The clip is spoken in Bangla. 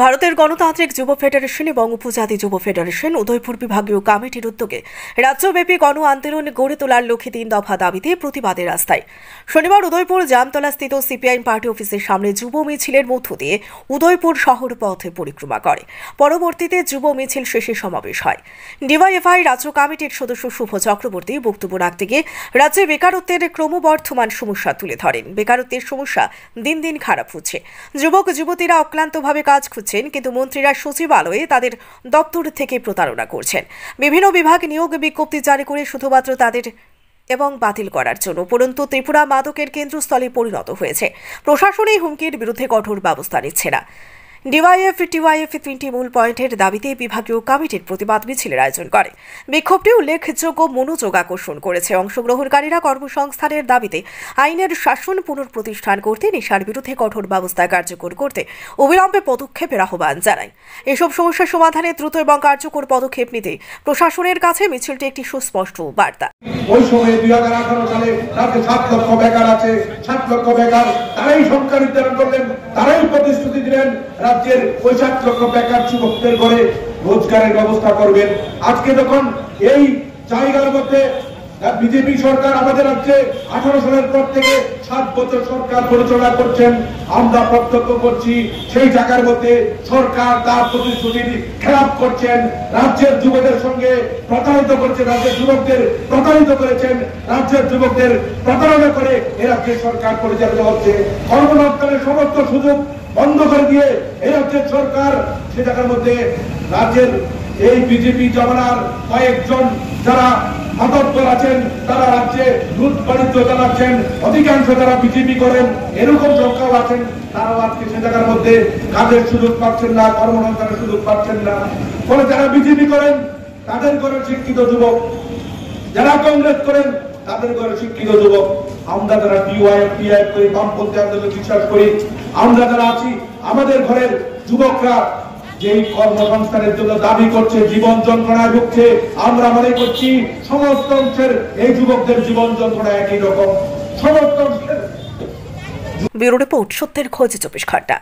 ভারতের গণতান্ত্রিক যুব ফেডারেশন এবং উপজাতি যুব ফেডারেশন উদয়পুর বিভাগীয় কমিটির উদ্যোগে রাজ্যব্যাপী গণ আন্দোলন গড়ে তোলার লক্ষ্যে 3 দফা দাবিতে প্রতিবাদে রাস্তায়। শনিবার উদয়পুর জামতলাস্থিত সিপিআইএম পার্টি অফিসের সামনে যুব মিছিলের মধ্য দিয়ে উদয়পুর শহর পথে পরিক্রমা করে। পরবর্তীতে যুব মিছিল শেষে সমাবেশ হয়। ডিওয়াইএফআই রাজ্য কমিটির সদস্য শুভ চক্রবর্তী বক্তব্য রাখতে গিয়ে রাজ্যে বেকারত্বের ক্রমবর্ধমান সমস্যা তুলে ধরেন। বেকারত্বের সমস্যা দিন দিন খারাপ হচ্ছে। যুবক যুবতীরা অক্লান্তভাবে কাজ খুঁজছেন, কিন্তু মন্ত্রীরা সচিবালয়ে তাদের দপ্তর থেকে প্রতারণা করছেন। বিভিন্ন বিভাগ নিয়োগ বিজ্ঞপ্তি জারি করে শুধুমাত্র তাদের এবং বাতিল করার জন্য। পরন্তু ত্রিপুরা মাদকের কেন্দ্রস্থলে পরিণত হয়েছে। প্রশাসন এই হুমকির বিরুদ্ধে কঠোর ব্যবস্থা নিচ্ছে না। ডিওয়াইএফ 3টি মূল পয়েন্টের দাবিতে বিভাগীয় কমিটির প্রতিবাদ মিছিলের আয়োজন করে। বিক্ষোভটি উল্লেখযোগ্য মনোযোগ আকর্ষণ করেছে। অংশগ্রহণকারীরা কর্মসংস্থানের দাবিতে আইনের শাসন পুনঃপ্রতিষ্ঠান করতে, নেশার বিরুদ্ধে কঠোর ব্যবস্থা কার্যকর করতে অবিলম্বে পদক্ষেপের আহ্বান জানায়। এসব সমস্যার সমাধানে দ্রুত এবং কার্যকর পদক্ষেপ নিতে প্রশাসনের কাছে মিছিলটি একটি সুস্পষ্ট বার্তা। ওই সময়ে 2018 সালে রাজ্যে 7 লক্ষ বেকার আছে, 7 লক্ষ বেকার, তারাই সংখ্যা নির্ধারণ করলেন, তারাই প্রতিশ্রুতি দিলেন রাজ্যের ওই 7 লক্ষ বেকার যুবকদের করে রোজগারের ব্যবস্থা করবেন। আজকে যখন এই জায়গার মধ্যে বিজেপি সরকার আমাদের রাজ্যে 18 সালের পর থেকে 7 বছর সরকার পরিচালনা করছেন, আমরা প্রত্যক্ষ করছি সেই জায়গার মধ্যে সরকার তার প্রতিশ্রুতির খেলাপ করছেন। রাজ্যের যুবকদের সঙ্গে প্রতারিত করছেন, রাজ্যের যুবকদের প্রতারিত করেছেন, রাজ্যের যুবকদের প্রতারণা করে এ রাজ্যের সরকার পরিচালিত হচ্ছে। কর্মসংস্থানের সমস্ত সুযোগ বন্ধ করে দিয়ে এই রাজ্যের সরকার সে জায়গার মধ্যে রাজ্যের এই বিজেপি জমানার কয়েকজন যারা মাতব্বর আছেন, তারা রাজ্যে লুট বাণিজ্য চালাচ্ছেন, অধিকাংশ যারা বিজেপি করেন এরকম সংখ্যাও আছেন, তারাও আজকে সে জায়গার মধ্যে কাজের সুযোগ পাচ্ছেন না, কর্মসংস্থানের সুযোগ পাচ্ছেন না। ফলে যারা বিজেপি করেন তাদের ঘরে শিক্ষিত যুবক, যারা কংগ্রেস করেন তাদের ঘরে শিক্ষিত যুবক, আমরা যারা ডিওয়াইএফ করি, বামপন্থী আন্দোলনে বিশ্বাস করি, আমরা যারা আছি, আমাদের ঘরের যুবকরা যেই কর্মসংস্থানের জন্য দাবি করছে, জীবন যন্ত্রণায় ভুগছে, আমরা মনে করছি সমস্ত অংশের এই যুবকদের জীবন যন্ত্রণা একই রকম। সমস্ত অংশের ব্যুরো রিপোর্ট, সত্যের খোঁজে 24 ঘন্টা।